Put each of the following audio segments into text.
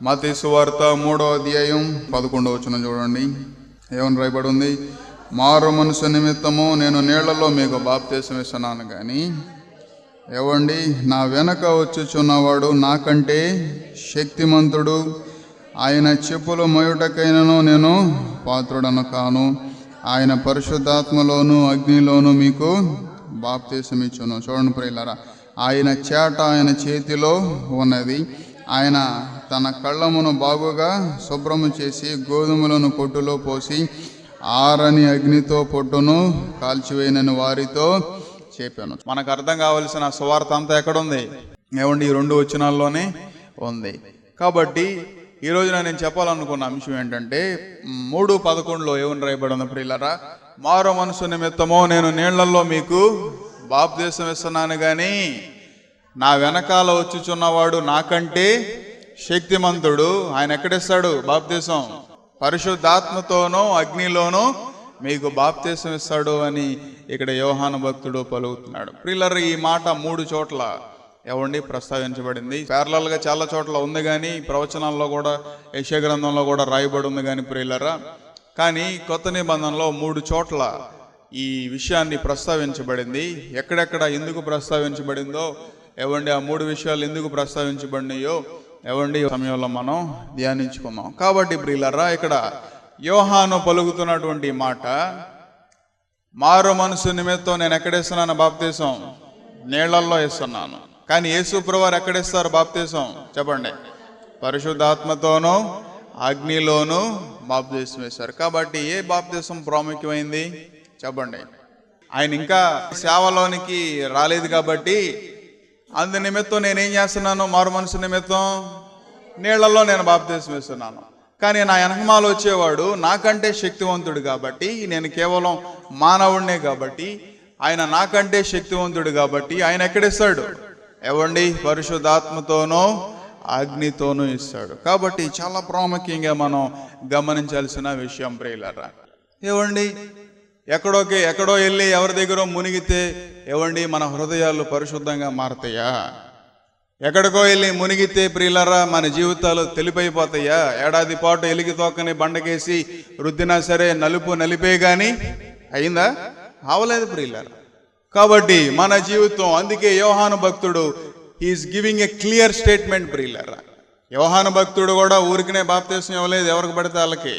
మత్తయి సువార్త 3వ అధ్యాయం 11వ వచనం చూడండి. ఏమని రాయబడి ఉంది? మారు మనసు నిమిత్తము నేను నీళ్లలో మీకు బాప్తీసం ఇస్తున్నాను కానీ ఏవండి నా వెనక వచ్చుచున్నవాడు నాకంటే శక్తిమంతుడు, ఆయన చెప్పుల మోయుటకైనను నేను పాత్రుడను కాను. ఆయన పరిశుద్ధాత్మలోను అగ్నిలోను మీకు బాప్తీసం ఇచ్చును. చూడండి ప్రియులారా, ఆయన చేట ఆయన చేతిలో ఉన్నది. ఆయన తన కళ్ళమును బాగుగా శుభ్రము చేసి గోధుమలను పొట్టులో పోసి ఆరని అగ్నితో పొట్టును కాల్చివేయనని వారితో చెప్పాను. మనకు అర్థం కావలసిన సువార్త అంతా ఎక్కడుంది? ఏమండి, ఈ 2 వచనాల్లోనే ఉంది. కాబట్టి ఈ రోజున నేను చెప్పాలనుకున్న అంశం ఏంటంటే 3:11 ఏమని రాయబడి ఉంది ప్రియులారా? మారు మనసు నిమిత్తమో నేను నీళ్లలో మీకు బాప్తీసం ఇస్తున్నాను కానీ నా వెనకాల వచ్చుచున్నవాడు నాకంటే శక్తిమంతుడు. ఆయన ఎక్కడిస్తాడు బాప్తీసం? పరిశుద్ధాత్మతోనూ అగ్నిలోనూ మీకు బాప్తీసం ఇస్తాడు అని ఇక్కడ యోహాను భక్తుడు పలుకుతున్నాడు. ప్రియులారా, ఈ మాట 3 చోట్ల ఏవండి ప్రస్తావించబడింది. ప్యారలల్గా చాలా చోట్ల ఉంది కానీ ప్రవచనాల్లో కూడా యెషయా గ్రంథంలో కూడా రాయబడి ఉంది కానీ ప్రియులారా, కానీ కొత్త నిబంధనలో 3 చోట్ల ఈ విషయాన్ని ప్రస్తావించబడింది. ఎక్కడెక్కడ ఎందుకు ప్రస్తావించబడిందో ఏవండి, ఆ 3 విషయాలు ఎందుకు ప్రస్తావించబడినాయో ఏవండి సమయంలో మనం ధ్యానించుకుందాం. కాబట్టి ప్రియులారా, ఇక్కడ యోహాను పలుకుతున్నటువంటి మాట, మారు మనసు నిమిత్తం నేను ఎక్కడిస్తున్నాను బాప్తీసం? నీళ్లల్లో ఇస్తున్నాను. కానీ యేసు ప్రభువారు ఎక్కడిస్తారు బాప్తీసం? చెప్పండి. పరిశుద్ధాత్మతోనూ అగ్నిలోనూ బాప్తీసం ఇస్తారు. కాబట్టి ఏ బాప్తీసం ప్రాముఖ్యమైంది చెప్పండి? ఆయన ఇంకా సేవలోనికి రాలేదు కాబట్టి అందు నిమిత్తం నేనేం చేస్తున్నాను? మారు మనసు నిమిత్తం నీళ్లలో నేను బాప్తీసం ఇస్తున్నాను. కానీ నా వెనకమాల వచ్చేవాడు నాకంటే శక్తివంతుడు కాబట్టి, నేను కేవలం మానవుడినే కాబట్టి, ఆయన నాకంటే శక్తివంతుడు కాబట్టి ఆయన ఎక్కడిస్తాడు? ఏవండి, పరిశుద్ధాత్మతోనూ అగ్నితోనూ ఇస్తాడు. కాబట్టి చాలా ప్రాముఖ్యంగా మనం గమనించాల్సిన విషయం ప్రియులారా. ఏవండి, ఎక్కడో వెళ్ళి ఎవరి దగ్గర మునిగితే ఏవండి మన హృదయాలు పరిశుద్ధంగా మారతాయా? ఎక్కడికో వెళ్ళి మునిగితే ప్రియులారా మన జీవితాలు తెలిపైపోతాయా? ఏడాది పాటు ఎలిగి తోకని బండకేసి రుద్దినా సరే నలిపే గాని అయిందా? అవలేదు ప్రియులారా. కాబట్టి మన జీవితం, అందుకే యోహాను భక్తుడు he's giving a clear statement ప్రియులారా. యోహాను భక్తుడు కూడా ఊరికనే బాప్తీసం ఇవ్వలేదు ఎవరికి పడితే వాళ్ళకి.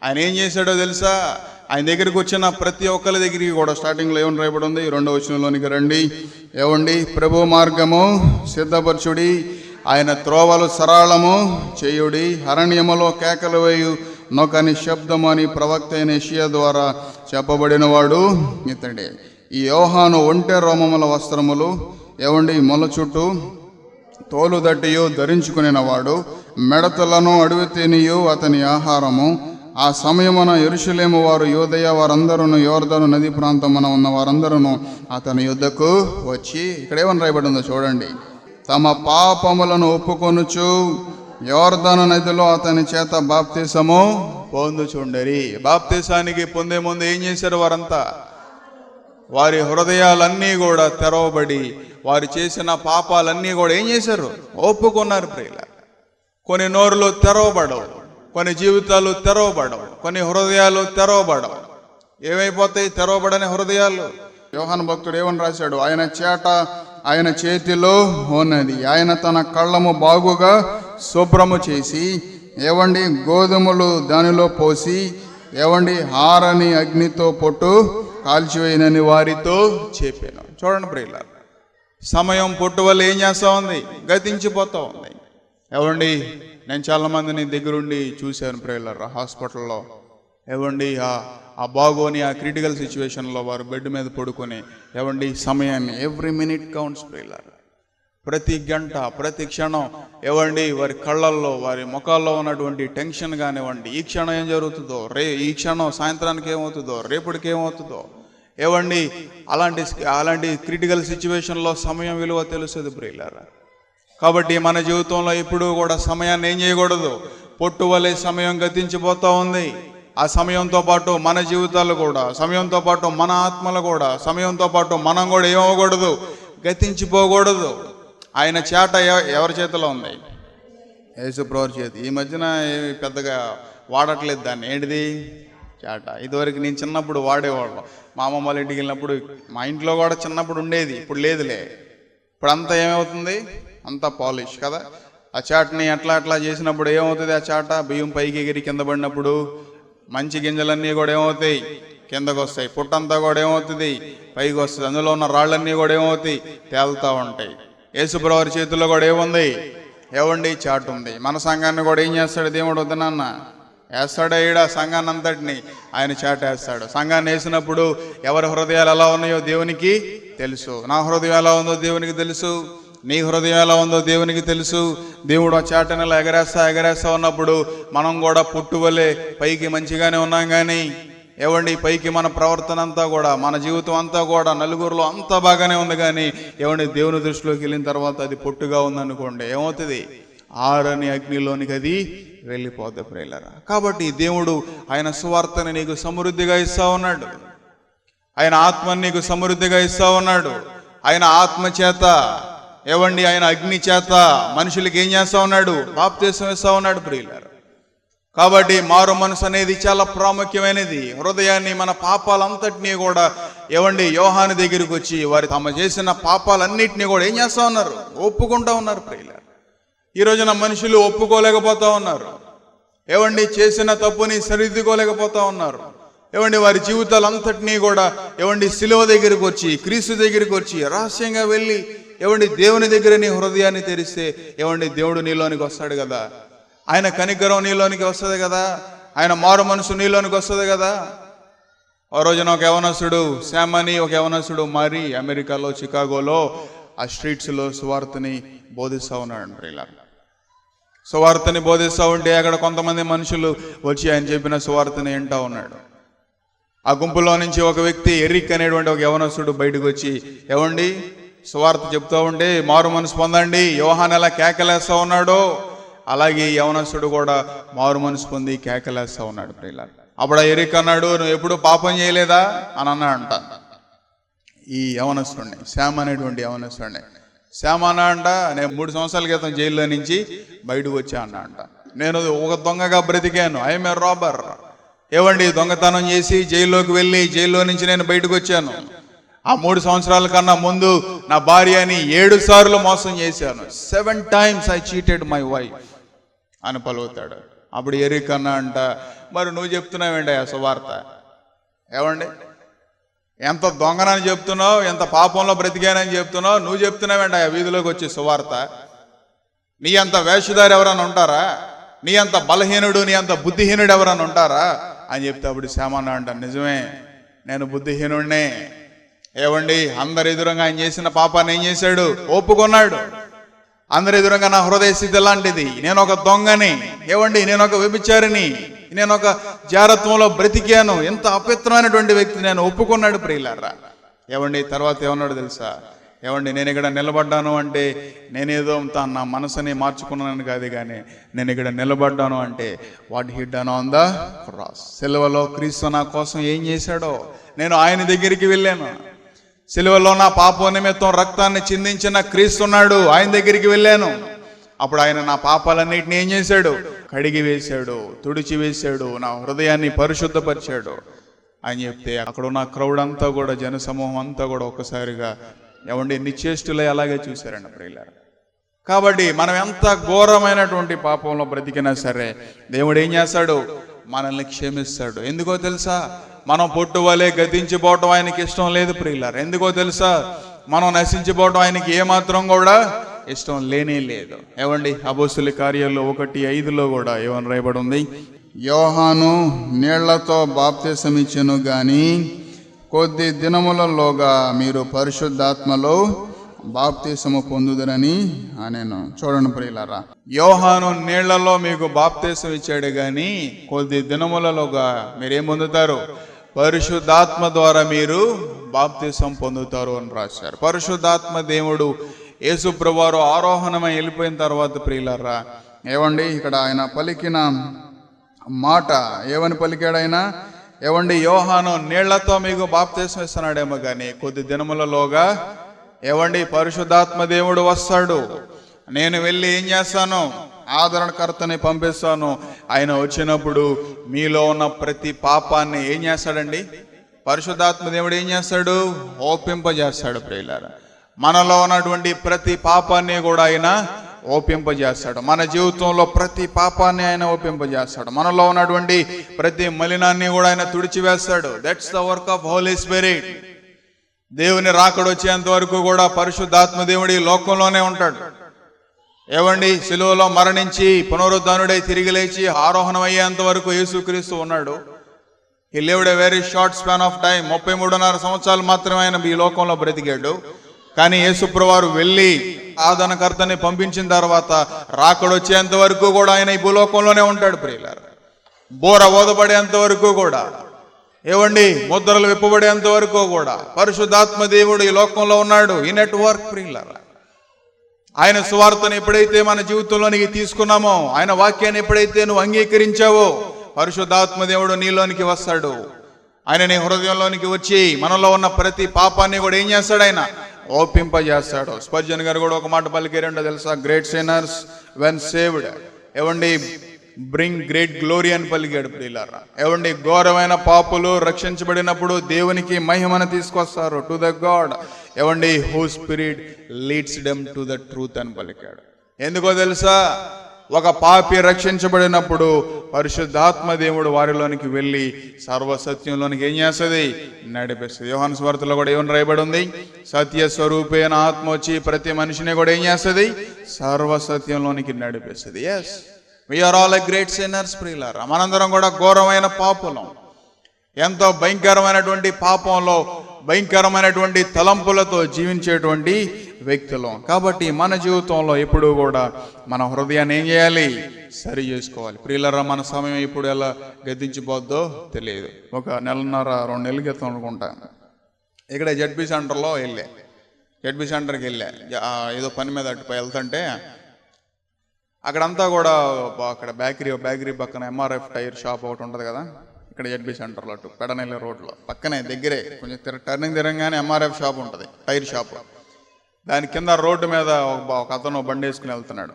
ఆయన ఏం చేశాడో తెలుసా? ఆయన దగ్గరికి వచ్చిన ప్రతి ఒక్కరి దగ్గరికి కూడా స్టార్టింగ్లో ఏమని రాయబడి ఉంది? 2వ వచనంలోనికి రండి. ఏవండి, ప్రభు మార్గము సిద్ధపరచుడి, ఆయన త్రోవలు సరళము చేయుడి, అరణ్యములో కేకలు వేయు నొకని శబ్దము అని ప్రవక్త అయిన యెషయా ద్వారా చెప్పబడిన వాడు ఇతడే. ఈ యోహాను ఒంటె రోమముల వస్త్రములు ఏవండి మొల చుట్టూ తోలు దట్టియు ధరించుకునేవాడు, మెడతలను అడవి తేనియు అతని ఆహారము. ఆ సమయమున యెరూషలేము వారు యూదయ వారందరూ యోర్దాను నది ప్రాంతమున ఉన్న వారందరూ అతని యుద్ధకు వచ్చి, ఇక్కడ ఏమని రాయబడిందో చూడండి, తమ పాపములను ఒప్పుకొనుచు యోర్దాను నదిలో అతని చేత బాప్తీసము పొందుచుండరి. బాప్తీసానికి పొందే ముందు ఏం చేశారు? వారంతా వారి హృదయాలన్నీ కూడా తెరవబడి వారు చేసిన పాపాలన్నీ కూడా ఏం చేశారు? ఒప్పుకున్నారు ప్రియులారా. కొన్ని నోరులు తెరవబడవు, కొన్ని జీవితాలు తెరవబడవు, కొన్ని హృదయాలు తెరవబడవు. ఏమైపోతాయి తెరవబడని హృదయాలు? యోహాను భక్తుడు ఏమని రాశాడు? ఆయన చేట ఆయన చేతిలో ఉన్నది, ఆయన తన కళ్ళము బాగుగా శుభ్రము చేసి ఏవండి గోధుమలు దానిలో పోసి ఏవండి ఆరని అగ్నితో పొట్టు కాల్చివేయనని వారితో చెప్పాను. చూడండి ప్రియులారా, సమయం పొట్టు వల్ల ఏం చేస్తూ ఉంది? గతించిపోతూ ఉంది. ఏవండి, నేను చాలా మందిని దగ్గరుండి చూశాను ప్రియులారా. హాస్పిటల్లో ఏవండి ఆ బాగోని ఆ క్రిటికల్ సిచ్యువేషన్లో వారు బెడ్ మీద పడుకొని ఏవండి సమయాన్ని ఎవ్రీ మినిట్ కౌంట్స్ ప్రియులారా. ప్రతి గంట ప్రతి క్షణం ఏవండి వారి కళ్ళల్లో వారి ముఖాల్లో ఉన్నటువంటి టెన్షన్ కానివ్వండి, ఈ క్షణం ఏం జరుగుతుందో, ఈ క్షణం సాయంత్రానికి ఏమవుతుందో, రేపటికి ఏమవుతుందో, ఏవండి అలాంటి క్రిటికల్ సిచ్యువేషన్లో సమయం విలువ తెలుస్తుంది ప్రియులారా. కాబట్టి మన జీవితంలో ఇప్పుడు కూడా సమయాన్ని ఏం చేయకూడదు? పొట్టు వలె సమయం గతించిపోతూ ఉంది. ఆ సమయంతో పాటు మన జీవితాలు కూడా, సమయంతో పాటు మన ఆత్మలు కూడా, సమయంతో పాటు మనం కూడా ఏమవ్వకూడదు? గతించిపోకూడదు. ఆయన చేట ఎవరి చేతిలో ఉంది? యేసుప్రభు చేతి. ఈ మధ్యన పెద్దగా వాడట్లేదు దాన్ని. ఏంటిది? చాట. ఇదివరకు నేను చిన్నప్పుడు వాడేవాళ్ళం. మా అమ్మమ్మ వాళ్ళ ఇంటికి వెళ్ళినప్పుడు, మా ఇంట్లో కూడా చిన్నప్పుడు ఉండేది, ఇప్పుడు లేదులే. ఇప్పుడు అంతా ఏమవుతుంది? అంతా పాలిష్ కదా. ఆ చాట్ని అట్లా చేసినప్పుడు ఏమవుతుంది? ఆ చాట బియ్యం పైకి ఎగిరి కింద పడినప్పుడు మంచి గింజలన్నీ కూడా ఏమవుతాయి? కిందకు వస్తాయి. పుట్టంతా కూడా ఏమవుతుంది? పైకి వస్తుంది. అందులో ఉన్న రాళ్ళన్నీ కూడా ఏమవుతాయి? తేలుతూ ఉంటాయి. యేసుప్రభు చేతుల్లో కూడా ఏముంది? ఏవండి? చాటు ఉంది. మన సంఘాన్ని కూడా ఏం చేస్తాడు దేవుడు? వద్దనన్న వేస్తాడు. ఈడ సంఘాన్ని అంతటిని ఆయన చాటు వేస్తాడు. సంఘాన్ని వేసినప్పుడు ఎవరి హృదయాలు ఎలా ఉన్నాయో దేవునికి తెలుసు. నా హృదయం ఎలా ఉందో దేవునికి తెలుసు. నీ హృదయం ఎలా ఉందో దేవునికి తెలుసు. దేవుడు ఆ చాటని ఎగరేస్తా ఉన్నప్పుడు మనం కూడా పుట్టువలే పైకి మంచిగానే ఉన్నాం, కానీ ఏవండి పైకి మన ప్రవర్తన అంతా కూడా, మన జీవితం అంతా కూడా నలుగురిలో అంతా బాగానే ఉంది, కానీ ఏవండి దేవుని దృష్టిలోకి వెళ్ళిన తర్వాత అది పొట్టుగా ఉందనుకోండి, ఏమవుతుంది? ఆరని అగ్నిలోనికి అది వెళ్ళిపోద్ది ప్రియులారా. కాబట్టి దేవుడు ఆయన సువార్తని నీకు సమృద్ధిగా ఇస్తా ఉన్నాడు. ఆయన ఆత్మని నీకు సమృద్ధిగా ఇస్తా ఉన్నాడు. ఆయన ఆత్మ చేత, ఏవండి ఆయన అగ్ని చేత మనుషులకి ఏం చేస్తా ఉన్నాడు? బాప్తిసం ఇస్తా ఉన్నాడు ప్రియులారా. కాబట్టి మారు మనసు అనేది చాలా ప్రాముఖ్యమైనది. హృదయాన్ని, మన పాపాలంతటినీ కూడా ఏవండి యోహాను దగ్గరికి వచ్చి వారు తమ చేసిన పాపాలన్నిటినీ కూడా ఏం చేస్తా ఉన్నారు? ఒప్పుకుంటా ఉన్నారు ప్రియులారా. ఈ రోజున మనుషులు ఒప్పుకోలేకపోతా ఉన్నారు. ఏవండి చేసిన తప్పుని సరిదిద్దుకోలేకపోతా ఉన్నారు. ఏవండి వారి జీవితాలంతటినీ కూడా ఏవండి శిలువ దగ్గరికి వచ్చి, క్రీస్తు దగ్గరికి వచ్చి రహస్యంగా వెళ్ళి ఏవండి దేవుని దగ్గర నీ హృదయాన్ని తెరిస్తే ఏవండి దేవుడు నీలోనికి వస్తాడు కదా. ఆయన కనికరం నీలోనికి వస్తుంది కదా. ఆయన మారు మనసు నీలోనికి వస్తుంది కదా. ఆ రోజున ఒక యవనస్తుడు శామ్ అని ఒక యవనస్తుడు మారి అమెరికాలో చికాగోలో ఆ స్ట్రీట్స్లో సువార్తని బోధిస్తూ ఉన్నాడు. ఇలా సువార్తని బోధిస్తూ ఉంటే అక్కడ కొంతమంది మనుషులు వచ్చి ఆయన చెప్పిన సువార్తని వింటూ ఉన్నాడు. ఆ గుంపులో నుంచి ఒక వ్యక్తి ఎరిక్ అనేటువంటి ఒక యవనస్తుడు బయటకు వచ్చి, ఏవండి సువార్త చెప్తూ ఉంటే మారు మనసు పొందండి, యోహాను ఎలా కేకలేస్తూ ఉన్నాడో అలాగే యవనస్తుడు కూడా మారు మనసు పొంది కేకలేస్తూ ఉన్నాడు ప్రియులారా. అప్పుడు ఆ ఎరిక్ అన్నాడు, నువ్వు ఎప్పుడు పాపం చేయలేదా అని అన్నాడంట ఈ యవనస్తుడిని, శామ్ అనేటువంటి యవనస్తుడిని. శామ్ అన్నాడంట, నేను 3 సంవత్సరాల క్రితం జైల్లో నుంచి బయటకు వచ్చా అన్నాడంట. నేను ఒక దొంగగా బ్రతికాను, ఐఎమ్ ఏ రాబర్. ఏవండి దొంగతనం చేసి జైల్లోకి వెళ్ళి జైల్లో నుంచి నేను బయటకు వచ్చాను. ఆ 3 సంవత్సరాల కన్నా ముందు నా భార్యని 7 సార్లు మోసం చేశాను. 7 times I cheated my wife అని పలుకుతాడు. అప్పుడు ఎరిక్ అన్నా అంట, మరి నువ్వు చెప్తున్నావేంటి ఆ సువార్త? ఏవండి ఎంత దొంగనని చెప్తున్నావు, ఎంత పాపంలో బ్రతికానని చెప్తున్నావు, నువ్వు చెప్తున్నావేంటి ఆ వీధిలోకి వచ్చి సువార్త? నీ అంత వేషధారి ఎవరన్నా ఉంటారా? నీ అంత బలహీనుడు, నీ అంత బుద్ధిహీనుడు ఎవరన్నా ఉంటారా అని చెప్తే అప్పుడు శ్యామన్న అంట, నిజమే నేను బుద్ధిహీనుడినే. ఏవండి అందరి ఎదురుగా ఆయన చేసిన పాపాన్ని ఏం చేశాడు? ఒప్పుకున్నాడు. అందరి ఎదురుగా నా హృదయ స్థితి ఎలాంటిది, నేను ఒక దొంగని, ఏవండి నేను ఒక వ్యభిచారిని, నేను ఒక జారత్వంలో బ్రతికాను, ఎంత అపవిత్రమైనటువంటి వ్యక్తి నేను ఒప్పుకున్నాడు ప్రియులారా. ఏవండి తర్వాత ఏమన్నాడు తెలుసా? ఏవండి నేను ఇక్కడ నిలబడ్డాను అంటే నేనేదో నా మనసుని మార్చుకున్నాను కాదు, కానీ నేను ఇక్కడ నిలబడ్డాను అంటే what he done on the cross. సిలువలో క్రీస్తు నా కోసం ఏం చేశాడో నేను ఆయన దగ్గరికి వెళ్ళాను. సిలువలో నా పాప నిమిత్తం రక్తాన్ని చిందించిన క్రీస్తున్నాడు, ఆయన దగ్గరికి వెళ్ళాను. అప్పుడు ఆయన నా పాపాలన్నిటిని ఏం చేశాడు? కడిగి వేశాడు, తుడిచి వేశాడు, నా హృదయాన్ని పరిశుద్ధపరిచాడు అని చెప్తే అక్కడ ఉన్న క్రౌడ్ అంతా కూడా, జనసమూహం అంతా కూడా ఒక్కసారిగా ఏమండి నిశ్చేష్టులై అలాగే చూశారండి ప్రియులారా. కాబట్టి మనం ఎంత ఘోరమైనటువంటి పాపంలో బ్రతికినా సరే దేవుడు ఏం చేస్తాడు? మనల్ని క్షమిస్తాడు. ఎందుకో తెలుసా? మనం పొట్టువలే గతించిపోవటం ఆయనకి ఇష్టం లేదు ప్రియులారా. ఎందుకో తెలుసా? మనం నశించిపోవటం ఆయనకి ఏమాత్రం కూడా ఇష్టం లేనే లేదు. ఏవండి అపోస్తుల కార్యాల్లో 1:5 కూడా ఏమని రాయబడి ఉంది? యోహాను నీళ్లతో బాప్తిసం ఇచ్చెను గాని కొద్ది దినములలోగా మీరు పరిశుద్ధాత్మలో బాప్తిసము పొందుదరని అనేను. చూడండి ప్రియులారా, యోహాను నీళ్లలో మీకు బాప్తిసం ఇచ్చాడు గాని కొద్ది దినములలోగా మీరేం పొందుతారు? పరిశుద్ధాత్మ ద్వారా మీరు బాప్తిసం పొందుతారు అని రాశారు. పరిశుద్ధాత్మ దేవుడు యేసు ప్రభువారు ఆరోహణమై వెళ్ళిపోయిన తర్వాత ప్రియులారా, ఏవండి ఇక్కడ ఆయన పలికిన మాట ఏమని పలికాడు ఆయన? ఏవండి యోహాను నీళ్లతో మీకు బాప్తిసం ఇస్తున్నాడేమో కానీ కొద్ది దినములలోగా ఏవండి పరిశుద్ధాత్మ దేవుడు వస్తాడు, నేను వెళ్ళి ఏం చేస్తాను? ఆదరణకర్తని పంపిస్తాను. ఆయన వచ్చినప్పుడు మీలో ఉన్న ప్రతి పాపాన్ని ఏం చేస్తాడండి? పరిశుద్ధాత్మ దేవుడు ఏం చేస్తాడు? ఓపింపజేస్తాడు. ప్రియులారా, మనలో ఉన్నటువంటి ప్రతి పాపాన్ని కూడా ఆయన ఓపింపజేస్తాడు. మన జీవితంలో ప్రతి పాపాన్ని ఆయన ఓపింపజేస్తాడు. మనలో ఉన్నటువంటి ప్రతి మలినాన్ని కూడా ఆయన తుడిచివేస్తాడు. That's the work of Holy Spirit. దేవుని రాకడ వచ్చేంత వరకు కూడా పరిశుద్ధాత్మ దేవుడి లోకంలోనే ఉంటాడు. ఏవండి, సిలువలో మరణించి పునరుద్ధానుడై తిరిగి లేచి ఆరోహణం అయ్యేంత వరకు యేసుక్రీస్తు ఉన్నాడు. He lived a very short span of time. 33.5 సంవత్సరాలు మాత్రమే ఆయన ఈ లోకంలో బ్రతికాడు. కానీ యేసుప్రభువారు వెళ్ళి ఆదరణకర్తని పంపించిన తర్వాత రాకడ వచ్చేంత వరకు కూడా ఆయన ఈ భూలోకంలోనే ఉంటాడు. ప్రియులారా, బోర ఓదపడేంత వరకు కూడా, ఏవండి, ముద్రలు విప్పబడేంత వరకు కూడా పరిశుద్ధాత్మ దేవుడు ఈ లోకంలో ఉన్నాడు. ఈ నెట్వర్క్. ప్రియులారా, ఆయన సువార్తను ఎప్పుడైతే మన జీవితంలోనికి తీసుకున్నామో, ఆయన వాక్యాన్ని ఎప్పుడైతే నువ్వు అంగీకరించావో, పరిశుద్ధాత్మ దేవుడు నీలోనికి వస్తాడు. ఆయన నీ హృదయంలోనికి వచ్చి మనలో ఉన్న ప్రతి పాపాన్ని కూడా ఏం చేస్తాడు? ఆయన ఓపింపజేస్తాడు. స్పర్జన్ గారు కూడా ఒక మాట పలికారంటో తెలుసా? గ్రేట్ సిన్నర్స్ వెన్ సేవ్డ్, ఏవండి, బ్రింగ్ గ్రేట్ గ్లోరీ అని పలికాడు. ప్రియులారా, ఏవండి, ఘోరమైన పాపులు రక్షించబడినప్పుడు దేవునికి మహిమను తీసుకొస్తారు. టు ద గాడ్, ఏవండి, who spirit leads them to the truth అని పలికాడు. ఎందుకో తెలుసా? ఒక పాపి రక్షించబడినప్పుడు పరిశుద్ధాత్మ దేవుడు వారిలోనికి వెళ్ళి సర్వసత్యంలోనికి ఏం చేస్తుంది? నడిపిస్తుంది. యోహాను సువార్తలో కూడా ఏమని రాయబడి ఉంది? సత్య స్వరూపేణ ఆత్మ వచ్చి ప్రతి మనిషిని కూడా ఏం చేస్తుంది? సర్వసత్యంలోనికి నడిపిస్తుంది. Yes, we're all a great sinners. ప్రియులారా, మనందరం కూడా ఘోరమైన పాపులం. ఎంతో భయంకరమైనటువంటి పాపంలో, భయంకరమైనటువంటి తలంపులతో జీవించేటువంటి వ్యక్తులం. కాబట్టి మన జీవితంలో ఎప్పుడు కూడా మన హృదయాన్ని ఏం చేయాలి? సరి చేసుకోవాలి. ప్రియులారా, మన సమయం ఇప్పుడు ఎలా గద్దించిపోద్దో తెలియదు. ఒక 1.5-2 నెలల క్రితం అనుకుంటా ఇక్కడ జడ్పీ సెంటర్లో జడ్పీ సెంటర్కి వెళ్ళా. ఏదో పని మీద అటు వెళ్తుంటే అక్కడంతా కూడా అక్కడ బేకరీ పక్కన MRF టైర్ షాప్ ఒకటి ఉంటుంది కదా, ఇక్కడ జడ్బీ సెంటర్లో అటు పెడనెల్లి రోడ్లో పక్కనే దగ్గరే కొంచెం టర్నింగ్ తిరగగానే MRF షాప్ ఉంటుంది, టైర్ షాప్. దాని కింద రోడ్డు మీద ఒక అతను బండి వేసుకుని వెళ్తున్నాడు.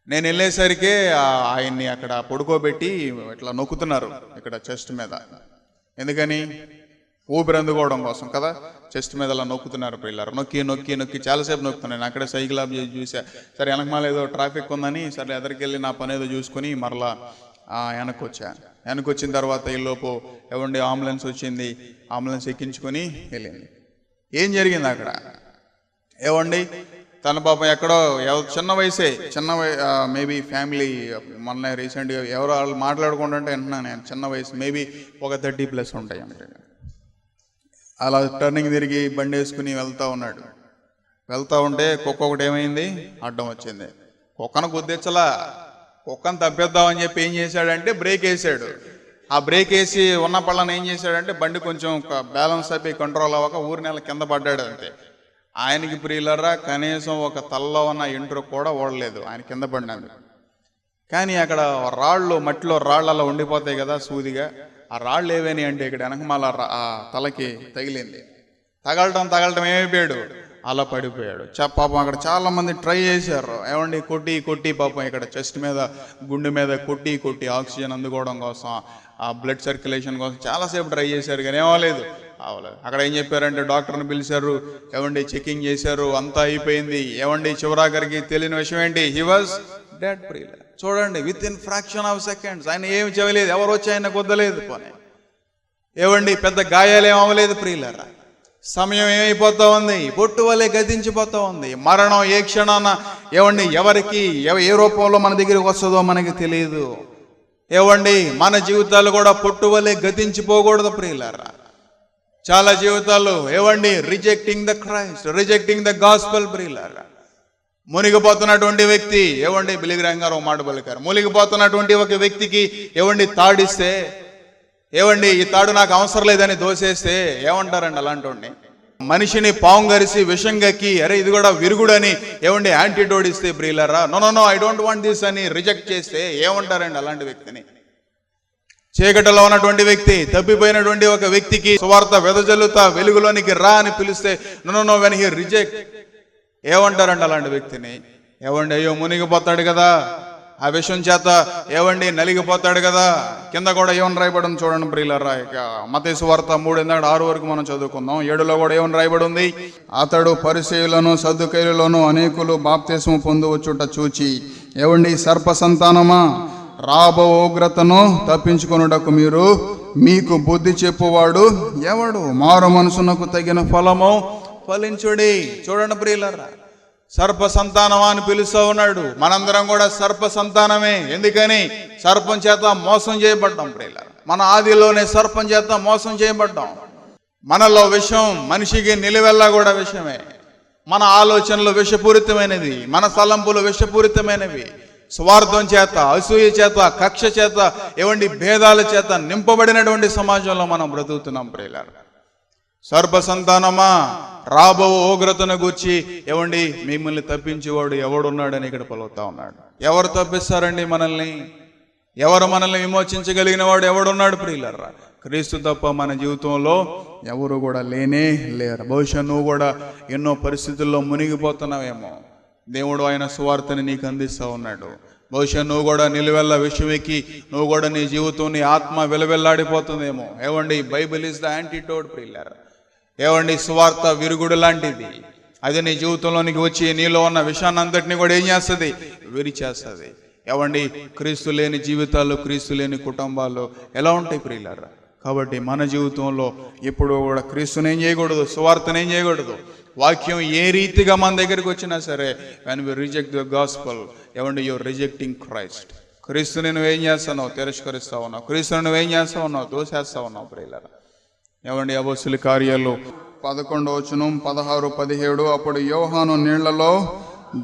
నేను వెళ్ళేసరికి ఆయన్ని అక్కడ పడుకోబెట్టి ఇట్లా నొక్కుతున్నారు ఇక్కడ చెస్ట్ మీద. ఎందుకని? ఊపిరి అందుకోవడం కోసం కదా, చెస్ట్ మీద అలా నొక్కుతున్నారు. పిల్లలు నొక్కి చాలాసేపు నొక్కుతున్నాను. నేను అక్కడే సైకిల్ ఆఫ్ చేసి చూసా. సరే, వెనకమాల ఏదో ట్రాఫిక్ ఉందని సరే ఎదరికి వెళ్ళి నా పని ఏదో చూసుకుని మరలా వెనక్కి వచ్చాను. వెనక్కి వచ్చిన తర్వాత ఈలోపు ఏమండి అంబులెన్స్ వచ్చింది. అంబులెన్స్ ఎక్కించుకొని వెళ్ళింది. ఏం జరిగింది అక్కడ? ఏవండి, తన పాపం ఎక్కడో చిన్న వయసే, మేబీ ఫ్యామిలీ మొన్న రీసెంట్గా ఎవరో వాళ్ళు మాట్లాడుకుంటుంటే వింటున్నాను నేను. చిన్న వయసు, మేబీ ఒక 30+ ఉంటాయి అంటే. అలా టర్నింగ్ తిరిగి బండి వేసుకుని వెళ్తా ఉంటే కుక్క ఒకటి ఏమైంది? అడ్డం వచ్చింది. కుక్కను గుద్దించలా, కుక్కను తప్పిద్దామని చెప్పి ఏం చేశాడంటే బ్రేక్ వేసాడు. ఆ బ్రేక్ వేసి ఉన్న పళ్ళని ఏం చేశాడంటే బండి కొంచెం బ్యాలెన్స్ అయిపోయి కంట్రోల్ అవ్వక ఊరి నెల కింద పడ్డాడు అంతే. ఆయనకి ప్రియులరా కనీసం ఒక తలలో ఉన్న ఎంట్రు కూడా ఓడలేదు ఆయన కింద పడినందుకు. కానీ అక్కడ మట్టిలో రాళ్ళు అలా ఉండిపోతాయి కదా సూదిగా. ఆ రాళ్ళు ఏవని అంటే ఇక్కడ వెనకమాల ఆ తలకి తగిలింది. తగలటం ఏమైపోయాడు? అలా పడిపోయాడు. పాపం అక్కడ చాలా మంది ట్రై చేశారు. ఏమండి, కొట్టి పాపం ఇక్కడ చెస్ట్ మీద, గుండె మీద కొట్టి ఆక్సిజన్ అందుకోవడం కోసం, ఆ బ్లడ్ సర్క్యులేషన్ కోసం చాలాసేపు ట్రై చేశారు. కానీ అవ్వలేదు. అక్కడ ఏం చెప్పారంటే డాక్టర్ని పిలిచారు. ఏమండి, చెకింగ్ చేశారు, అంతా అయిపోయింది. ఏమండి, చివరాఖరికి తెలియని విషయం ఏంటి? He was dead. ప్రియులారా, చూడండి, with in fraction of seconds ఆయన ఏమి చేయలేదు. ఎవరు వచ్చి ఆయన కుద్దలేదు పోనీ. ఏవండి, పెద్ద గాయాలు ఏమవ్వలేదు. ప్రియులారా, సమయం ఏమైపోతా ఉంది? పొట్టు వలె గతించిపోతా ఉంది. మరణం ఏ క్షణాన ఏవండి ఎవరికి ఏ రూపంలో మన దగ్గరికి వస్తుందో మనకి తెలియదు. ఏవండి, మన జీవితాలు కూడా పొట్టు వలె గతించిపోకూడదు. ప్రియులారా, చాలా జీవితాలు ఏవండి rejecting the Christ, rejecting the gospel. ప్రియులారా, మునిగిపోతున్నటువంటి వ్యక్తి, ఏవండి బిలిగ్రామ్ గారు ఒక మాట పలికారు, మునిగిపోతున్నటువంటి ఒక వ్యక్తికి ఏవండి తాడిస్తే, ఏవండి ఈ తాడు నాకు అవసరం లేదని దోసేస్తే ఏమంటారండి అలాంటి మనిషిని పాము గరిసి విషం గక్కి అరే ఇది కూడా విరుగుడని ఏవండి యాంటీడోట్ ఇస్తే ప్రియులారా no I don't want this అని రిజెక్ట్ చేస్తే ఏమంటారండి అలాంటి వ్యక్తిని? చీకటిలో ఉన్నటువంటి వ్యక్తి, తప్పిపోయినటువంటి ఒక వ్యక్తికి సువార్త వెదజల్లుతా వెలుగులోనికి రా అని పిలిస్తే నో వెన్ హీ రిజెక్ట్, ఏమంటారండి అలాంటి వ్యక్తిని? ఏవండి అయ్యో మునిగిపోతాడు కదా, ఆ విషయం చేత ఏవండి నలిగిపోతాడు కదా. కింద కూడా ఏమని రాయబడి ఉంది చూడండి ప్రియులారా. మత్తయి సువార్త 3:6 వరకు మనం చదువుకుందాం. 7లో కూడా ఏమని రాయబడి ఉంది? అతడు పరిసయ్యులను సద్దుకయ్యులను అనేకులు బాప్తిస్మము పొందువచ్చుట చూచి, ఏవండి సర్ప సంతానమా, రాబో ఉగ్రతను తప్పించుకొనుటకు మీకు బుద్ధి చెప్పువాడు ఎవడు? మారు మనసునకు తగిన ఫలము ఫలించుడి. చూడండి ప్రియులారా, సర్ప సంతానమా అని పిలుస్తూ ఉన్నాడు. మనందరం కూడా సర్ప సంతానమే. ఎందుకని? సర్పం చేత మోసం చేయబడ్డాం ప్రియులారా. మన ఆదిలోనే సర్పం చేత మోసం చేయబడ్డాం. మనలో విషం మనిషికి నిలువెల్లా కూడా విషమే. మన ఆలోచనలు విషపూరితమైనవి, మన తలంపులు విషపూరితమైనవి. స్వార్థం చేత, అసూయ చేత, కక్ష చేత, ఏవండి భేదాల చేత నింపబడినటువంటి సమాజంలో మనం బ్రతుకుతున్నాం ప్రియులారా. సర్ప సంతానమా, రాబో ఉగ్రతను గూర్చి ఏవండి మిమ్మల్ని తప్పించేవాడు ఎవడున్నాడని ఇక్కడ పలుకుతా ఉన్నాడు. ఎవరు తప్పిస్తారండి మనల్ని? ఎవరు మనల్ని విమోచించగలిగిన వాడు ఎవడున్నాడు ప్రియులారా? క్రీస్తు తప్ప మన జీవితంలో ఎవరు కూడా లేనే లేరు. బహుశా నువ్వు కూడా ఎన్నో పరిస్థితుల్లో మునిగిపోతున్నావేమో. దేవుడు ఆయన సువార్తని నీకు అందిస్తూ ఉన్నాడు. బహుశా నువ్వు కూడా నిలువెల్ల విషయమెక్కి నువ్వు కూడా నీ జీవితం, నీ ఆత్మ వెలవెల్లాడిపోతుందేమో. ఏవండి బైబిల్ ఇస్ ద యాంటీడోట్ ప్రియులారా. ఏవండి సువార్త విరుగుడు లాంటిది. అది నీ జీవితంలోనికి వచ్చి నీలో ఉన్న విషయాన్ని అంతటినీ కూడా ఏం చేస్తుంది? విరిచేస్తుంది. ఏవండి క్రీస్తు లేని జీవితాలు, క్రీస్తు లేని కుటుంబాలు ఎలా ఉంటాయి ప్రియులారా? కాబట్టి మన జీవితంలో ఇప్పుడు కూడా క్రీస్తుని ఏం చేయకూడదు, సువార్తను ఏం చేయకూడదు. వాక్యం ఏ రీతిగా మన దగ్గరికి వచ్చినా సరే, when we reject the gospel, ఏవండి you're rejecting Christ. క్రీస్తుని నువ్వేం చేస్తున్నావు? తిరస్కరిస్తా ఉన్నావు. క్రీస్తుని నువ్వేం చేస్తా ఉన్నావు? దోసేస్తా ఉన్నావు ప్రియులారా. ఏవండి అపోస్తుల కార్యాలు 11:16-17 అప్పుడు యోహాను నీళ్లలో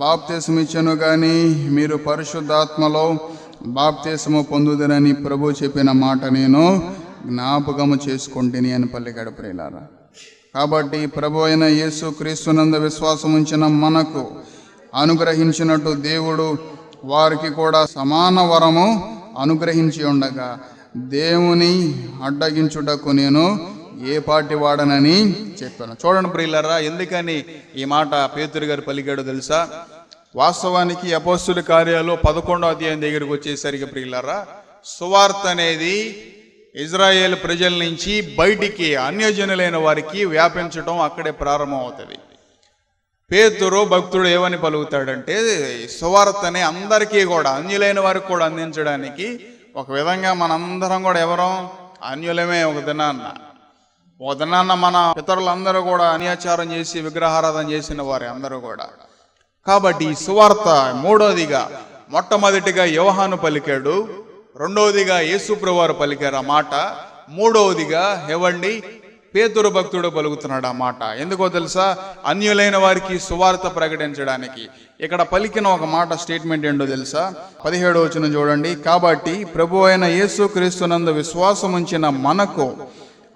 బాప్తిస్మం ఇచ్చెను గాని మీరు పరిశుద్ధాత్మలో బాప్తిస్మము పొందుదురని ప్రభు చెప్పిన మాట నేను జ్ఞాపకము చేసుకుంటుని అని పలికాడు ప్రియులారా. కాబట్టి ప్రభు అయిన యేసు క్రీస్తునందు విశ్వాసం ఉంచిన మనకు అనుగ్రహించినట్టు దేవుడు వారికి కూడా సమాన వరము అనుగ్రహించి ఉండగా దేవుని అడ్డగించుటకు నేను ఏ పాటి వాడనని చెప్పాను. చూడండి ప్రియులారా, ఎందుకని ఈ మాట పేతురు గారు పలికాడో తెలుసా? వాస్తవానికి అపోస్తుల కార్యాలు 11వ అధ్యాయం దగ్గరికి వచ్చేసరికి ప్రియులారా, సువార్త అనేది ఇజ్రాయేల్ ప్రజల నుంచి బయటికి అన్యజనులైన వారికి వ్యాపించడం అక్కడే ప్రారంభం అవుతుంది. పేతురు భక్తుడు ఏమని పలుకుతాడంటే, సువార్తని అందరికీ కూడా, అన్యులైన వారికి కూడా అందించడానికి ఒక విధంగా మనందరం కూడా ఎవరం అన్యులమే. ఒక దినాన్న మన పితరులందరూ కూడా అన్యాచారం చేసి విగ్రహారాధన చేసిన వారే అందరూ కూడా. కాబట్టి ఈ సువార్త మొట్టమొదటిగా యోహాను పలికాడు, రెండవదిగా యేసుప్రభువు వారు పలికారు ఆ మాట, మూడవదిగా ఏవండి పేతురు భక్తుడు పలుకుతున్నాడు ఆ మాట. ఎందుకో తెలుసా? అన్యులైన వారికి సువార్త ప్రకటించడానికి. ఇక్కడ పలికిన ఒక మాట, స్టేట్మెంట్ ఏంటో తెలుసా? 17వ వచనం చూడండి. కాబట్టి ప్రభు అయిన యేసు క్రీస్తునందు విశ్వాసం ఉంచిన మనకు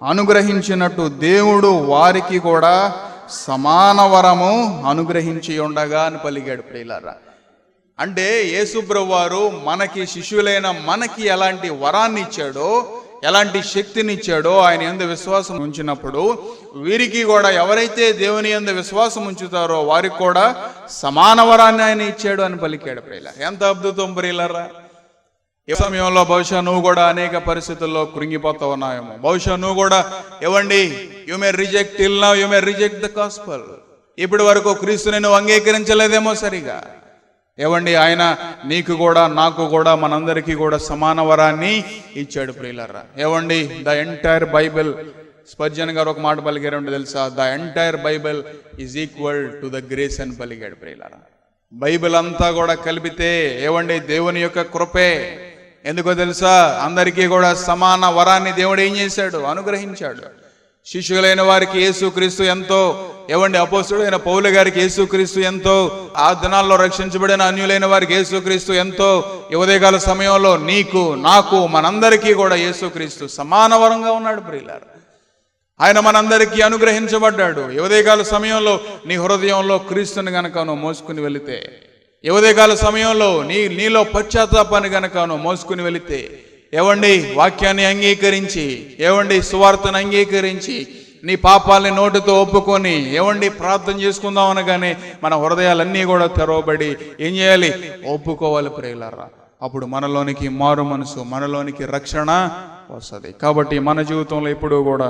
అనుగ్రహించినట్టు దేవుడు వారికి కూడా సమాన వరము అనుగ్రహించి ఉండగా అని పలికాడు ప్రియులారా. అంటే యేసుప్రభువు వారు మనకి, శిష్యులైన మనకి ఎలాంటి వరాన్ని ఇచ్చాడో, ఎలాంటి శక్తిని ఇచ్చాడో, ఆయన యందు విశ్వాసం ఉంచినప్పుడు వీరికి కూడా, ఎవరైతే దేవుని యందు విశ్వాసం ఉంచుతారో వారికి కూడా సమాన వరాన్ని ఆయన ఇచ్చాడు అని పలికాడు ప్రియులారా. ఎంత అద్భుతం ప్రియులారా! ఈ సమయంలో బహుశా నువ్వు కూడా అనేక పరిస్థితుల్లో కృంగిపోతా ఉన్నావేమో. బహుశా నువ్వు కూడా ఏవండి you may reject till now you may reject the gospel. ఇప్పటి వరకు క్రీస్తుని నువ్వు అంగీకరించలేదేమో సరిగా. ఏవండి ఆయన నీకు కూడా, నాకు కూడా, మనందరికీ కూడా సమాన వరాన్ని ఇచ్చాడు ప్రియులారా. ఏవండి ద ఎంటైర్ బైబిల్, స్పర్జన్ గారు ఒక మాట పలికారంటే తెలుసా? The entire Bible is equal to the grace అని పలికాడు ప్రియులారా. బైబిల్ అంతా కూడా కలిపితే ఏవండి దేవుని యొక్క కృపే. ఎందుకో తెలుసా? అందరికీ కూడా సమాన వరాన్ని దేవుడు ఏం చేశాడు? అనుగ్రహించాడు. శిష్యులైన వారికి యేసుక్రీస్తు ఎంతో, ఏవండి అపోస్తుడైన పౌలు గారికి యేసుక్రీస్తు ఎంతో, ఆ దినాల్లో రక్షించబడిన అన్యులైన వారికి యేసుక్రీస్తు ఎంతో. ఉదయకాల సమయంలో నీకు, నాకు, మనందరికీ కూడా యేసుక్రీస్తు సమాన వరంగా ఉన్నాడు ప్రియులారా. ఆయన మనందరికీ అనుగ్రహించబడ్డాడు. ఉదయకాల సమయంలో నీ హృదయంలో క్రీస్తుని గనక నువ్వు మోసుకుని వెళితే, ఉదయకాల సమయంలో నీలో పశ్చాత్తాపాన్ని గనక నువ్వు మోసుకుని వెళితే, ఏవండి వాక్యాన్ని అంగీకరించి, ఏవండి సువార్తను అంగీకరించి, నీ పాపాలని నోటితో ఒప్పుకొని, ఏవండి ప్రార్థన చేసుకుందాం అనగానే మన హృదయాలన్నీ కూడా తెరవబడి ఏం చేయాలి? ఒప్పుకోవాలి ప్రియులారా. అప్పుడు మనలోనికి మారు మనసు, మనలోనికి రక్షణ వస్తుంది. కాబట్టి మన జీవితంలో ఎప్పుడూ కూడా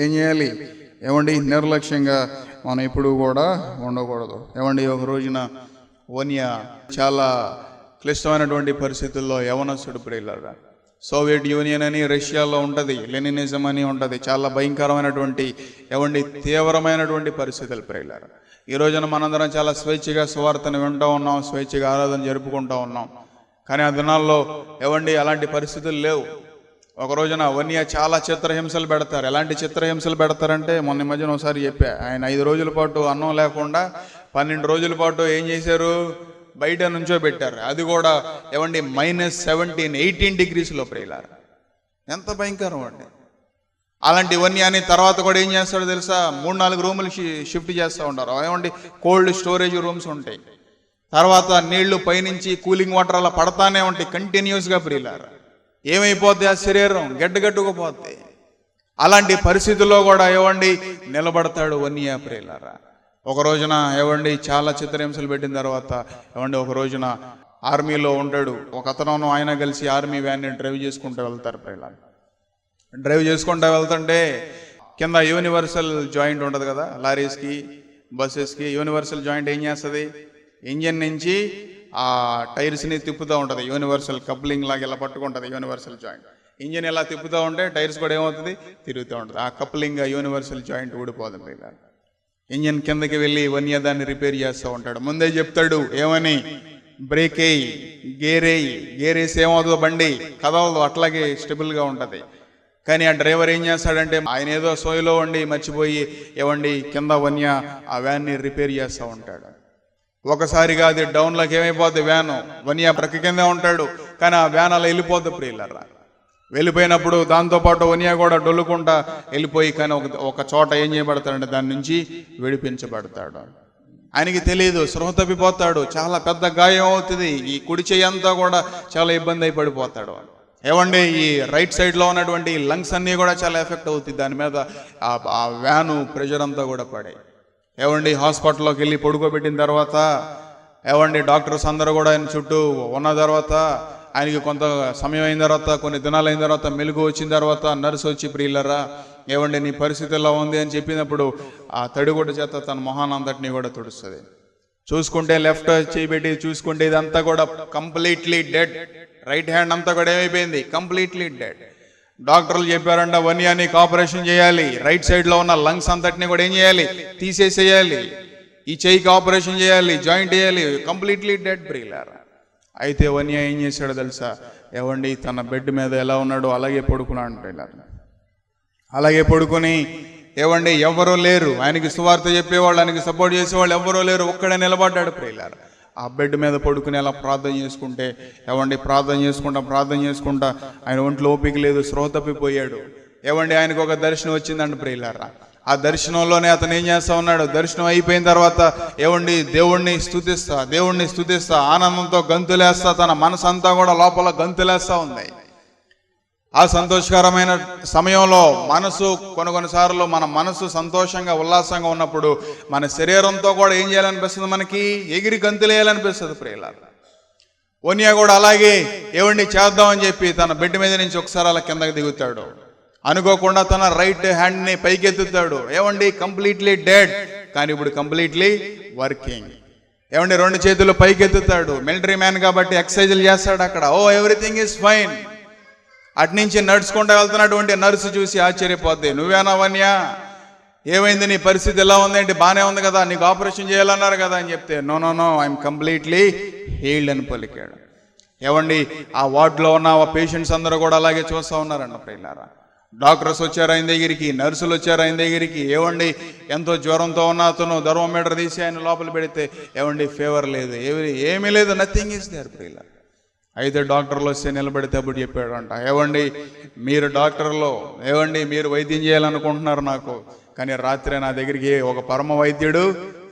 ఏం చేయాలి? ఏమండి, నిర్లక్ష్యంగా మనం ఎప్పుడూ కూడా ఉండకూడదు. ఏమండి, ఒక రోజున వన్య చాలా క్లిష్టమైనటువంటి పరిస్థితుల్లో యవనస్తుడు ప్రియులారా, సోవియట్ యూనియన్ అని రష్యాలో ఉంటుంది, లెనినిజం అని ఉంటుంది, చాలా భయంకరమైనటువంటి ఏమండి తీవ్రమైనటువంటి పరిస్థితులు ప్రియులారా. ఈ రోజున మనందరం చాలా స్వేచ్ఛగా సువార్తను వింటూ ఉన్నాం, స్వేచ్ఛగా ఆరాధన జరుపుకుంటూ ఉన్నాం. కానీ ఆ దినాల్లో ఏమండి అలాంటి పరిస్థితులు లేవు. ఒక రోజున వన్య చాలా చిత్రహింసలు పెడతారు. ఎలాంటి చిత్రహింసలు పెడతారంటే, మొన్న మధ్యన ఒకసారి చెప్పా, ఆయన 5 రోజుల పాటు అన్నం లేకుండా 12 రోజుల పాటు ఏం చేశారు? బయట నుంచో పెట్టారు. అది కూడా ఏమండి -17, 18 డిగ్రీస్లో ప్రియులారా. ఎంత భయంకరం అండి. అలాంటి వన్యాన్ని తర్వాత కూడా ఏం చేస్తాడో తెలుసా? 3-4 రూములు షిఫ్ట్ చేస్తూ ఉంటారు. ఏమండి కోల్డ్ స్టోరేజ్ రూమ్స్ ఉంటాయి. తర్వాత నీళ్లు పైనుంచి కూలింగ్ వాటర్ అలా పడతానే ఉంటాయి కంటిన్యూస్గా ప్రియులారా. ఏమైపోద్ది? ఆ శరీరం గడ్డగట్టుకుపోద్ది. అలాంటి పరిస్థితుల్లో కూడా ఏవండి నిలబడతాడు వన్య ప్రియులారా. ఒక రోజున ఏవండి చాలా చిత్రహింసలు పెట్టిన తర్వాత ఏమండి ఒక రోజున ఆర్మీలో ఉంటాడు. ఒక అతను ఆయన కలిసి ఆర్మీ వ్యాన్ని డ్రైవ్ చేసుకుంటూ వెళ్తారు ప్రియులారా. డ్రైవ్ చేసుకుంటూ వెళ్తుంటే కింద యూనివర్సల్ జాయింట్ ఉంటుంది కదా, లారీస్కి బస్సెస్కి. యూనివర్సల్ జాయింట్ ఏం చేస్తుంది? ఇంజన్ నుంచి ఆ టైర్స్ని తిప్పుతూ ఉంటుంది. యూనివర్సల్ కప్లింగ్ లాగా ఇలా పట్టుకుంటుంది యూనివర్సల్ జాయింట్. ఇంజన్ ఇలా తిప్పుతూ ఉంటే టైర్స్ కూడా ఏమవుతుంది? తిరుగుతూ ఉంటుంది. ఆ కప్లింగ్ యూనివర్సల్ జాయింట్ ఊడిపోతుంది ప్రియులారా. ఇంజన్ కిందకి వెళ్ళి వన్య దాన్ని రిపేర్ చేస్తూ ఉంటాడు. ముందే చెప్తాడు ఏమని? బ్రేక్ వేయి, గేర్ వేసి ఏమవుతుందో బండి కదలదు, అట్లాగే స్టెబుల్గా ఉంటుంది. కానీ ఆ డ్రైవర్ ఏం చేస్తాడంటే ఆయన ఏదో సోయిలో ఉండి మర్చిపోయి ఏమండి కింద వన్య ఆ వ్యాన్ని రిపేర్ చేస్తూ ఉంటాడు. ఒకసారిగా అది డౌన్లోకి ఏమైపోద్ది వ్యాను, వన్య ప్రక్క కిందే ఉంటాడు. కానీ ఆ వ్యాన్ అలా వెళ్ళిపోద్ది ప్రియులారా. వెళ్ళిపోయినప్పుడు దాంతోపాటు వన్య కూడా డొల్లుకుంటా వెళ్ళిపోయి, కానీ ఒక చోట ఏం చేయబడతాడంటే దాని నుంచి విడిపించబడతాడు. ఆయనకి తెలియదు, స్పృహ తప్పిపోతాడు, చాలా పెద్ద గాయం అవుతుంది. ఈ కుడి చెయ్యి అంతా కూడా చాలా ఇబ్బంది అయి పడిపోతాడు. ఏమండి ఈ రైట్ సైడ్లో ఉన్నటువంటి లంగ్స్ అన్నీ కూడా చాలా ఎఫెక్ట్ అవుతుంది. దాని మీద ఆ వ్యాను ప్రెషర్ అంతా కూడా పడాయి. ఏమండి హాస్పిటల్లోకి వెళ్ళి పడుకోబెట్టిన తర్వాత ఏమండి డాక్టర్స్ అందరూ కూడా ఆయన చుట్టూ ఉన్న తర్వాత ఆయనకి కొంత సమయం అయిన తర్వాత, కొన్ని దినాలు అయిన తర్వాత మెలుగు వచ్చిన తర్వాత నర్సు వచ్చి ప్రియులరా ఏమండి నీ పరిస్థితి ఎలా ఉంది అని చెప్పినప్పుడు ఆ తడిగుడ్డ చేత తన మొహాన్ అంతటినీ కూడా తుడుస్తుంది. చూసుకుంటే లెఫ్ట్ చేయబెట్టి చూసుకుంటే ఇదంతా కూడా కంప్లీట్లీ డెడ్. రైట్ హ్యాండ్ అంతా కూడా ఏమైపోయింది? Completely dead. డాక్టర్లు చెప్పారంట వన్య నీకు ఆపరేషన్ చేయాలి, రైట్ సైడ్లో ఉన్న లంగ్స్ అంతటినీ కూడా ఏం చేయాలి? తీసేసేయాలి. ఈ చెయ్యికి ఆపరేషన్ చేయాలి, జాయింట్ వేయాలి, కంప్లీట్లీ డెడ్ ప్రియులారా. అయితే వన్య ఏం చేశాడో తెలుసా? ఏవండి తన బెడ్ మీద ఎలా ఉన్నాడో అలాగే పడుకున్నాడు ప్రియులారా. అలాగే పడుకొని ఏవండి ఎవరూ లేరు, ఆయనకి సువార్త చెప్పేవాళ్ళు, ఆయనకి సపోర్ట్ చేసేవాళ్ళు ఎవరూ లేరు, ఒక్కడే నిలబడ్డాడు ప్రియులారా. ఆ బెడ్ మీద పడుకుని అలా ప్రార్థన చేసుకుంటే ఏవండి ప్రార్థన చేసుకుంటా ఆయన ఒంట్లో ఓపిక లేదు, స్పృహ తప్పిపోయాడు. ఏవండి ఆయనకు ఒక దర్శనం వచ్చిందండి ప్రియులారా. ఆ దర్శనంలోనే అతను ఏం చేస్తా ఉన్నాడు? దర్శనం అయిపోయిన తర్వాత ఏవండి దేవుణ్ణి స్తుతిస్తా ఆనందంతో గంతులేస్తా, తన మనసు అంతా కూడా లోపల గంతులేస్తా ఉంది. ఆ సంతోషకరమైన సమయంలో మనసు కొన్నిసార్లు మన మనసు సంతోషంగా ఉల్లాసంగా ఉన్నప్పుడు మన శరీరంతో కూడా ఏం చేయాలనిపిస్తుంది? మనకి ఎగిరి గంతులేయాలనిపిస్తుంది ప్రియులారా. వన్య కూడా అలాగే ఏవండి చేద్దామని చెప్పి తన బెడ్ మీద నుంచి ఒకసారి అలా కిందకి దిగుతాడు. అనుకోకుండా తన రైట్ హ్యాండ్ని పైకెత్తుతాడు. ఏవండి కంప్లీట్లీ డెడ్, కానీ ఇప్పుడు కంప్లీట్లీ వర్కింగ్. ఏమండి 2 చేతులు పైకెత్తుతాడు. మిలిటరీ మ్యాన్ కాబట్టి ఎక్సర్సైజులు చేస్తాడు అక్కడ. Everything is fine. అట్నుంచి నడుచుకుంటూ వెళ్తున్నటువంటి నర్సు చూసి ఆశ్చర్యపోద్ది. నువ్వేనా వన్య? ఏమైంది? నీ పరిస్థితి ఎలా ఉంది అంటే, బాగానే ఉంది కదా, నీకు ఆపరేషన్ చేయాలన్నారు కదా అని చెప్తే నో ఐఎమ్ కంప్లీట్లీ హీల్డ్ అని పలికాడు. ఏవండి ఆ వార్డులో ఉన్న పేషెంట్స్ అందరూ కూడా అలాగే చూస్తూ ఉన్నారన్న ప్రియులారా. డాక్టర్స్ వచ్చారు ఆయన దగ్గరికి, నర్సులు వచ్చారు ఆయన దగ్గరికి. ఏవండి ఎంతో జ్వరంతో ఉన్న అతను థర్మోమీటర్ తీసి ఆయన లోపల పెడితే ఏవండి ఫీవర్ లేదు, ఏమీ లేదు, నథింగ్ ఈస్ దేర్ ప్రియులారా. అయితే డాక్టర్లు వస్తే నిలబడితే అప్పుడు చెప్పాడంట, ఏవండి మీరు డాక్టర్లు, ఏవండి మీరు వైద్యం చేయాలనుకుంటున్నారు నాకు, కానీ రాత్రి నా దగ్గరికి ఒక పరమ వైద్యుడు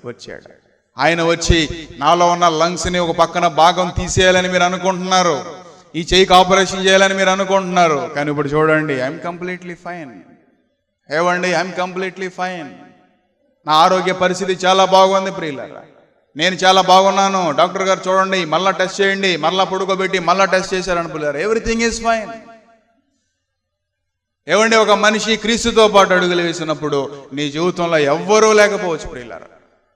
వచ్చాడు. ఆయన వచ్చి నాలో ఉన్న లంగ్స్ని ఒక పక్కన భాగం తీసేయాలని మీరు అనుకుంటున్నారు, ఈ చెయ్యికి ఆపరేషన్ చేయాలని మీరు అనుకుంటున్నారు, కానీ ఇప్పుడు చూడండి ఐఎమ్ కంప్లీట్లీ ఫైన్. ఏవండి ఐఎమ్ కంప్లీట్లీ ఫైన్. నా ఆరోగ్య పరిస్థితి చాలా బాగుంది ప్రియులారా. నేను చాలా బాగున్నాను, డాక్టర్ గారు చూడండి, మళ్ళీ టెస్ట్ చేయండి, మళ్ళీ పడుకోబెట్టి మళ్ళీ టెస్ట్ చేశారని పిల్లలు, ఎవ్రీథింగ్ ఈజ్ ఫైన్. ఏమండి, ఒక మనిషి క్రీస్తుతో పాటు అడుగులు వేసినప్పుడు నీ జీవితంలో ఎవ్వరూ లేకపోవచ్చు ప్రియులారా.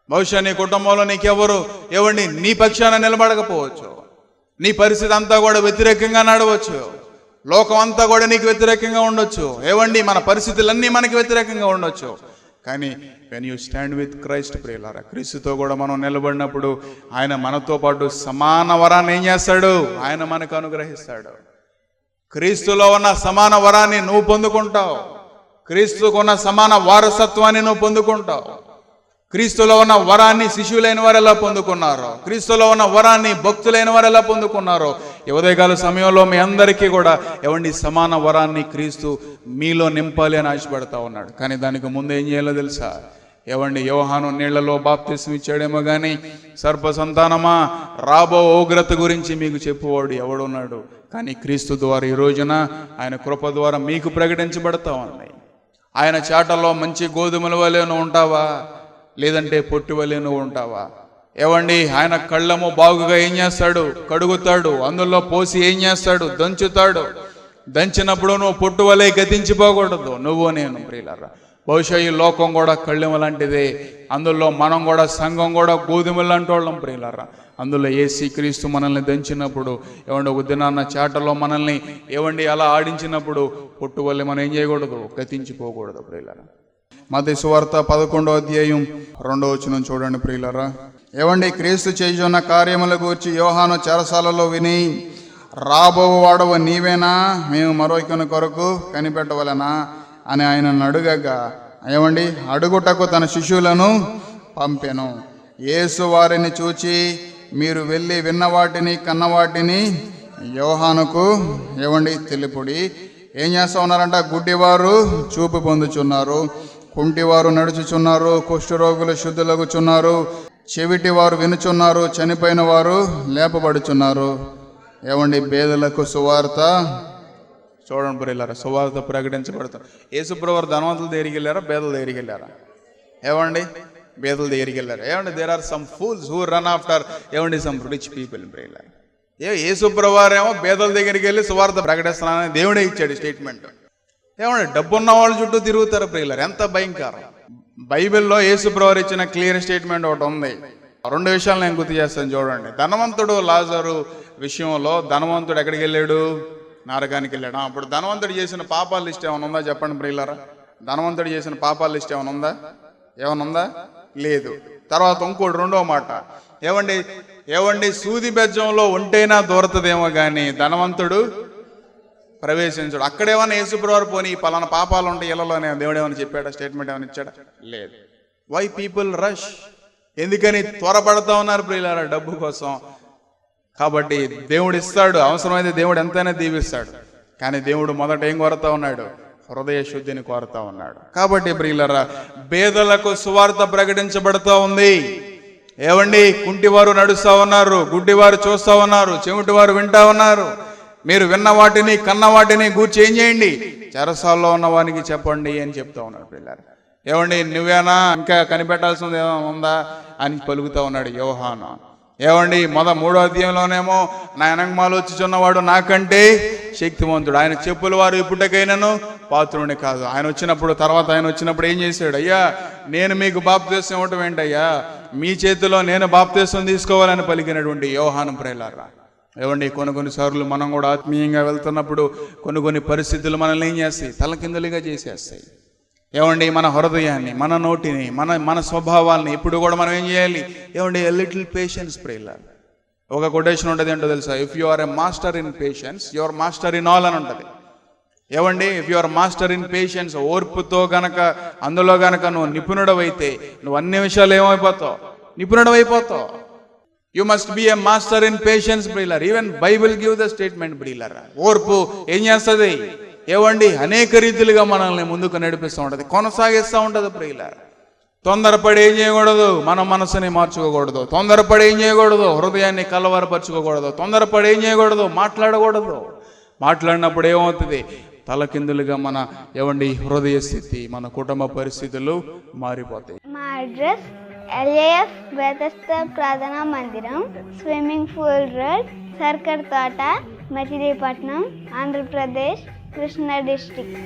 బహుశా నీ కుటుంబంలో నీకెవ్వరు ఏమండి నీ పక్షాన నిలబడకపోవచ్చు. నీ పరిస్థితి అంతా కూడా వ్యతిరేకంగా నడవచ్చు. లోకం అంతా కూడా నీకు వ్యతిరేకంగా ఉండొచ్చు. ఏవండి, మన పరిస్థితులన్నీ మనకి వ్యతిరేకంగా ఉండొచ్చు. కానీ when you stand with Christ ప్రియులారా, క్రీస్తుతో కూడా మనం నిలబడినప్పుడు ఆయన మనతో పాటు సమాన వరాన్ని ఏం చేస్తాడు? ఆయన మనకు అనుగ్రహిస్తాడు. క్రీస్తులో ఉన్న సమాన వరాన్ని నువ్వు పొందుకుంటావు. క్రీస్తుకు ఉన్న సమాన వారసత్వాన్ని నువ్వు పొందుకుంటావు. క్రీస్తులో ఉన్న వరాన్ని శిష్యులైన వారు ఎలా పొందుకున్నారో, క్రీస్తులో ఉన్న వరాన్ని భక్తులైన వారు ఎలా పొందుకున్నారో, ఉదయకాల సమయంలో మీ అందరికీ కూడా ఏవండి సమాన వరాన్ని క్రీస్తు మీలో నింపాలి అని ఆశపడతా ఉన్నాడు. కానీ దానికి ముందు ఏం చేయాలో తెలుసా? ఏవండి, యోహాను నీళ్లలో బాప్తిసం ఇచ్చాడేమో కానీ సర్ప సంతానమా, రాబో ఉగ్రత గురించి మీకు చెప్పువాడు ఎవడున్నాడు? కానీ క్రీస్తు ద్వారా ఈ రోజున ఆయన కృప ద్వారా మీకు ప్రకటించబడతా ఉన్నాయి. ఆయన చాటలో మంచి గోధుమల వలె నువ్వు ఉంటావా, లేదంటే పొట్టి వలె నువ్వు ఉంటావా? ఏవండి, ఆయన కళ్ళము బాగుగా ఏం చేస్తాడు? కడుగుతాడు. అందులో పోసి ఏం చేస్తాడు? దంచుతాడు. దంచినప్పుడు నువ్వు పొట్టు వలె గతించిపోకూడదు, నువ్వు నేను ప్రియులారా. బహుశా ఈ లోకం కూడా కళ్ళెము లాంటిదే. అందులో మనం కూడా సంఘం కూడా గోధుమలు లాంటి వాళ్ళం ప్రియులారా. అందులో యేసు క్రీస్తు మనల్ని దంచినప్పుడు ఏమండి, ఒక దినాన్న చాటలో మనల్ని ఏవండి అలా ఆడించినప్పుడు పొట్టు వల్లే మనం ఏం చేయకూడదు? గతించిపోకూడదు ప్రియులారా. మత్తయి సువార్త 11వ అధ్యాయం 2వ వచనం చూడండి ప్రియులారా. ఏవండి, క్రీస్తు చేయుచున్న కార్యముల గూర్చి యోహాను చెరసాలలో విని, రాబోవాడవు నీవేనా, మేము మరొకని కొరకు కనిపెట్టవలెనా అని ఆయనను అడుగగా, ఏమండి అడుగుటకు తన శిష్యులను పంపెను. యేసు వారిని చూచి, మీరు వెళ్ళి విన్నవాటిని కన్నవాటిని యోహానుకు ఏవండి తెలుపుడి. ఏం చేస్తా ఉన్నారంట? గుడ్డివారు చూపు పొందుచున్నారు, కుంటివారు నడుచుచున్నారు, కుష్ఠరోగులు శుద్ధులగుచున్నారు, చెవిటి వారు వినుచున్నారు, చనిపోయిన వారు లేపబడుచున్నారు. ఏవండి, పేదలకు సువార్త చూడండి ప్రియులారా, సువార్త ప్రకటించబడతారు. యేసుప్రభువారు ధనవంతుల దగ్గరికి వెళ్ళారా, పేదల దగ్గరికి వెళ్ళారా? ఏవండి, పేదల దగ్గరికి వెళ్ళారు. ఏమండి, there are some fools who run after ఏమండి సమ్ రిచ్ పీపుల్ ప్రియులారా. యేసుప్రభువారేమో పేదల దగ్గరికి వెళ్ళి సువార్త ప్రకటిస్తున్నానని దేవుడే ఇచ్చాడు స్టేట్మెంట్. ఏమండి, డబ్బున్న వాళ్ళ చుట్టూ తిరుగుతారు ప్రియులారా, ఎంత భయంకరం. బైబిల్లో యేసుప్రభువారు ఇచ్చిన క్లియర్ స్టేట్మెంట్ ఒకటి ఉంది. 2 విషయాలు నేను గుర్తు చేస్తాను చూడండి. ధనవంతుడు లాజరు విషయంలో ధనవంతుడు ఎక్కడికి వెళ్ళాడు? నరకానికి వెళ్ళాడు. అప్పుడు ధనవంతుడు చేసిన పాపాల లిస్ట్ ఏమైనా ఉందా చెప్పండి ప్రియులారా? ధనవంతుడు చేసిన పాపాల లిస్ట్ ఏమైనా ఉందా? ఏమైనా ఉందా? లేదు. తర్వాత ఇంకోటి 2వ మాట, ఏవండి సూది బెజ్జంలో ఉంటేనా దూరతదేమో కానీ ధనవంతుడు ప్రవేశించడు. అక్కడేమన్నా యేసుప్రభువారు పోనీ పలానా పాపాలు ఉంటాయి ఇళ్లలోనే దేవుడు ఏమైనా చెప్పాడా? స్టేట్మెంట్ ఏమైనా ఇచ్చాడా? లేదు. Why people rush? ఎందుకని త్వరపడతా ఉన్నారు ప్రియులారా? డబ్బు కోసం. కాబట్టి దేవుడు ఇస్తాడు, అవసరమైతే దేవుడు ఎంతైనా దీవిస్తాడు. కానీ దేవుడు మొదట ఏం కోరుతా ఉన్నాడు? హృదయ శుద్ధిని కోరుతా ఉన్నాడు. కాబట్టి ప్రియులారా, పేదలకు సువార్త ప్రకటించబడుతూ ఉంది. ఏవండి, కుంటివారు నడుస్తూ ఉన్నారు, గుడ్డివారు చూస్తూ ఉన్నారు, చెవిటి వారు వింటా ఉన్నారు. మీరు విన్న వాటిని కన్న వాటిని గూర్చి ఏం చేయండి? చెరసాల్లో ఉన్న వానికి చెప్పండి అని చెప్తా ఉన్నాడు ప్రియులారా. ఏవండి, నువ్వేనా ఇంకా కనిపెట్టాల్సింది ఏమైనా ఉందా అని పలుకుతా ఉన్నాడు యోహాను. ఏవండి, 3వ అధ్యాయంలోనేమో నా వెనకమాల వచ్చుచున్నవాడు నాకంటే శక్తివంతుడు, ఆయన చెప్పుల వారు ఇప్పుటకైనాను పాత్రుని కాదు. ఆయన వచ్చినప్పుడు ఏం చేశాడు? అయ్యా, నేను మీకు బాప్తిసం ఇవ్వటం ఏంటయ్యా, మీ చేతిలో నేను బాప్తిసం తీసుకోవాలని పలికినటువంటి యోహాను ప్రియులారా. ఏవండి, కొన్ని సార్లు మనం కూడా ఆత్మీయంగా వెళ్తున్నప్పుడు కొన్ని పరిస్థితులు మనల్ని ఏం చేస్తాయి? తలకిందులుగా చేసేస్తాయి. ఏవండి, మన హృదయాన్ని, మన నోటిని, మన స్వభావాల్ని ఎప్పుడు కూడా మనం ఏం చేయాలి? ఏవండి, ఎ లిటిల్ పేషెన్స్ ప్రియులారా. ఒక కొటేషన్ ఉంటుంది, ఏంటో తెలుసా? If you are a master in patience, you are master in all అని ఉంటుంది. ఏవండి, if you are master in patience, ఓర్పుతో గనక అందులో గనక నువ్వు నిపుణుడవైతే నువ్వు అన్ని విషయాలు ఏమైపోతావు? నిపుణుడవైపోతావు. You must be a master in patience ప్రియులారా. Even Bible give the statement ప్రియులారా. ఓర్పు ఏం చేస్తుంది? ఏవండి, అనేక రీతిలుగా మనల్ని ముందుకు నడిపిస్తూ ఉంటుంది, కొనసాగిస్తూ ఉంటుంది ప్రియులారా. తొందరపడి ఏం చేయకూడదు? మన మనసుని మార్చుకోకూడదు. తొందరపడి ఏం చేయకూడదు? హృదయాన్ని కలవరపరచుకోకూడదు. తొందరపడి ఏం చేయకూడదు? మాట్లాడకూడదు. మాట్లాడినప్పుడు ఏమవుతుంది? తలకిందులుగా మన ఏవండి హృదయ స్థితి, మన కుటుంబ పరిస్థితులు మారిపోతాయి. మా అడ్రస్ LAF బెతెస్దా ప్రార్థనా మందిరం, స్విమ్మింగ్ పూల్ రోడ్, సర్కర్ తోట, మచిలీపట్నం, ఆంధ్రప్రదేశ్, కృష్ణా డిస్ట్రిక్ట్.